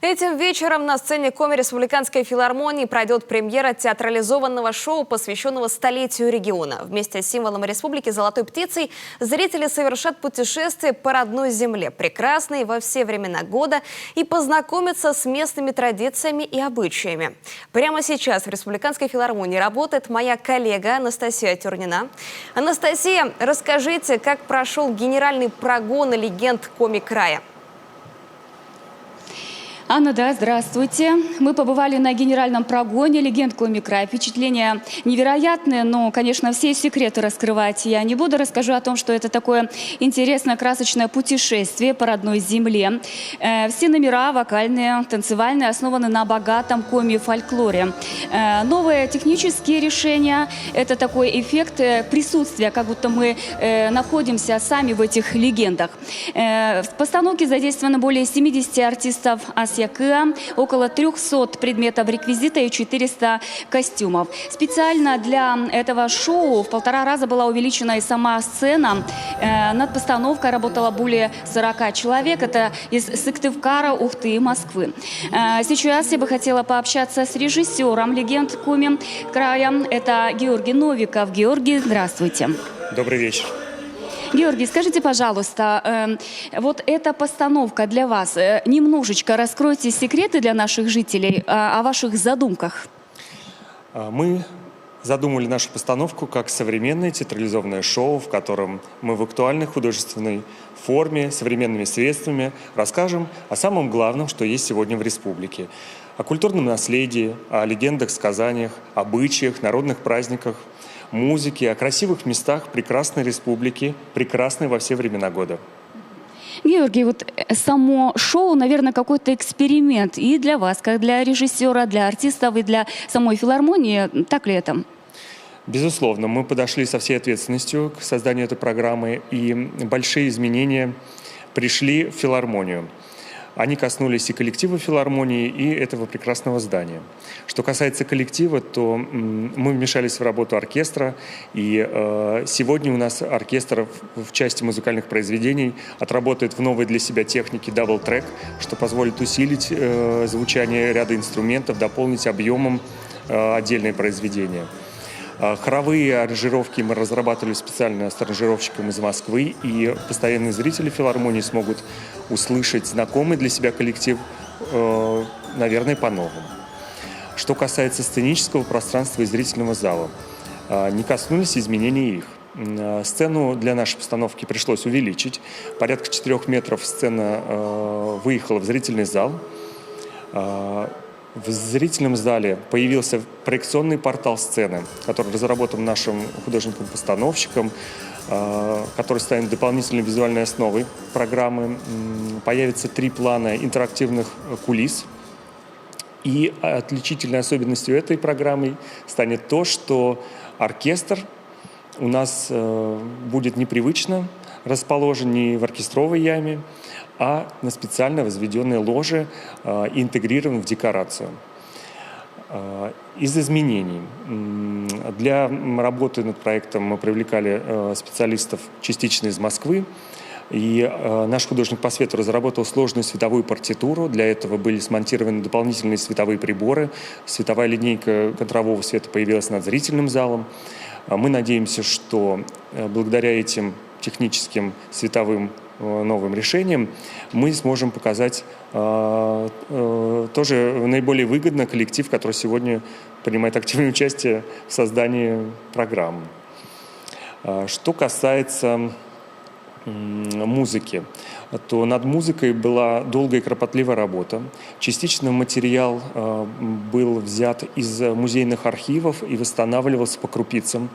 Этим вечером на сцене Коми Республиканской филармонии пройдет премьера театрализованного шоу, посвященного столетию региона. Вместе с символом республики «Золотой птицей» зрители совершат путешествие по родной земле, прекрасной во все времена года, и познакомятся с местными традициями и обычаями. Прямо сейчас в Республиканской филармонии работает моя коллега Анастасия Тюрнина. Анастасия, расскажите, как прошел генеральный прогон легенд Коми края? Анна, да, здравствуйте. Мы побывали на генеральном прогоне легенд Коми края. Впечатления невероятные, но, конечно, все секреты раскрывать я не буду. Расскажу о том, что это такое интересное, красочное путешествие по родной земле. Все номера, вокальные, танцевальные, основаны на богатом коми-фольклоре. Новые технические решения – это такой эффект присутствия, как будто мы находимся сами в этих легендах. В постановке задействовано более 70 артистов около 300 предметов реквизита и 400 костюмов. Специально для этого шоу в 1,5 раза была увеличена и сама сцена. Над постановкой работало более 40 человек. Это из Сыктывкара, Ухты и Москвы. Сейчас я бы хотела пообщаться с режиссером легенд Коми края. Это Георгий Новиков. Георгий, здравствуйте. Добрый вечер. Георгий, скажите, пожалуйста, вот эта постановка для вас, немножечко раскройте секреты для наших жителей о ваших задумках. Мы задумали нашу постановку как современное театрализованное шоу, в котором мы в актуальной художественной форме, современными средствами расскажем о самом главном, что есть сегодня в республике. О культурном наследии, о легендах, сказаниях, обычаях, народных праздниках, музыки, о красивых местах прекрасной республики, прекрасной во все времена года. Георгий, вот само шоу, наверное, какой-то эксперимент и для вас, как для режиссера, для артистов, и для самой филармонии. Так ли это? Безусловно, мы подошли со всей ответственностью к созданию этой программы, и большие изменения пришли в филармонию. Они коснулись и коллектива филармонии, и этого прекрасного здания. Что касается коллектива, то мы вмешались в работу оркестра, и сегодня у нас оркестр в части музыкальных произведений отработает в новой для себя технике дабл-трек, что позволит усилить звучание ряда инструментов, дополнить объемом отдельные произведения. Хоровые аранжировки мы разрабатывали специально с аранжировщиком из Москвы, и постоянные зрители филармонии смогут услышать знакомый для себя коллектив, наверное, по-новому. Что касается сценического пространства и зрительного зала, не коснулись изменений их. Сцену для нашей постановки пришлось увеличить. Порядка 4 метров сцена выехала в зрительный зал. В зрительном зале появился проекционный портал сцены, который разработан нашим художником-постановщиком, который станет дополнительной визуальной основой программы. Появится 3 плана интерактивных кулис. И отличительной особенностью этой программы станет то, что оркестр у нас будет непривычно расположен не в оркестровой яме, а на специально возведенной ложе, интегрирован в декорацию. Из изменений. Для работы над проектом мы привлекали специалистов частично из Москвы, и наш художник по свету разработал сложную световую партитуру. Для этого были смонтированы дополнительные световые приборы. Световая линейка контрового света появилась над зрительным залом. Мы надеемся, что благодаря этим техническим световым новым решением мы сможем показать тоже наиболее выгодно коллектив, который сегодня принимает активное участие в создании программы. Что касается музыки, то над музыкой была долгая и кропотливая работа. Частично материал был взят из музейных архивов и восстанавливался по крупицам.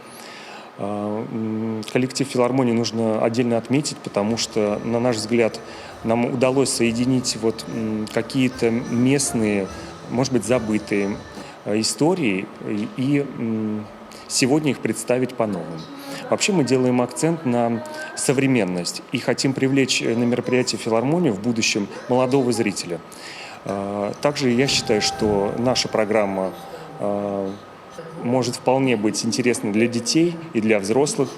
Коллектив филармонии нужно отдельно отметить, потому что, на наш взгляд, нам удалось соединить вот какие-то местные, может быть, забытые истории и сегодня их представить по-новому. Вообще мы делаем акцент на современность и хотим привлечь на мероприятие филармонии в будущем молодого зрителя. Также я считаю, что наша программа может вполне быть интересно для детей и для взрослых,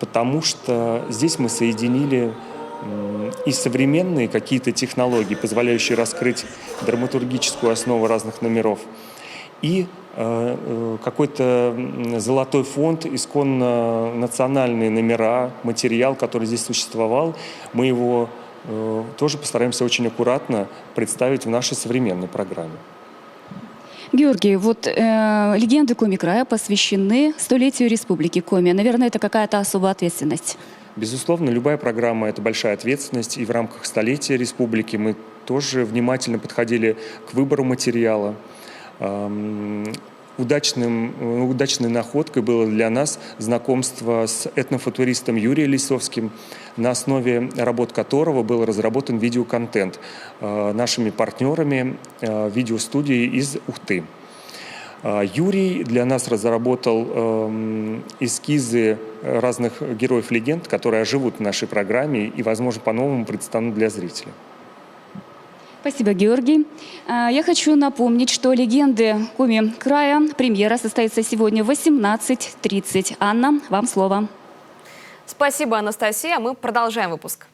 потому что здесь мы соединили и современные какие-то технологии, позволяющие раскрыть драматургическую основу разных номеров, и какой-то золотой фонд, исконно национальные номера, материал, который здесь существовал, мы его тоже постараемся очень аккуратно представить в нашей современной программе. Георгий, вот легенды Коми-края посвящены столетию Республики Коми. Наверное, это какая-то особая ответственность. Безусловно, любая программа – это большая ответственность, и в рамках столетия республики мы тоже внимательно подходили к выбору материала. Удачной находкой было для нас знакомство с этнофутуристом Юрием Лисовским, на основе работ которого был разработан видеоконтент нашими партнерами видеостудии из Ухты. Юрий для нас разработал эскизы разных героев-легенд, которые оживут в нашей программе и, возможно, по-новому предстанут для зрителей. Спасибо, Георгий. Я хочу напомнить, что «Легенды Коми-края» премьера состоится сегодня в 18:30. Анна, вам слово. Спасибо, Анастасия. Мы продолжаем выпуск.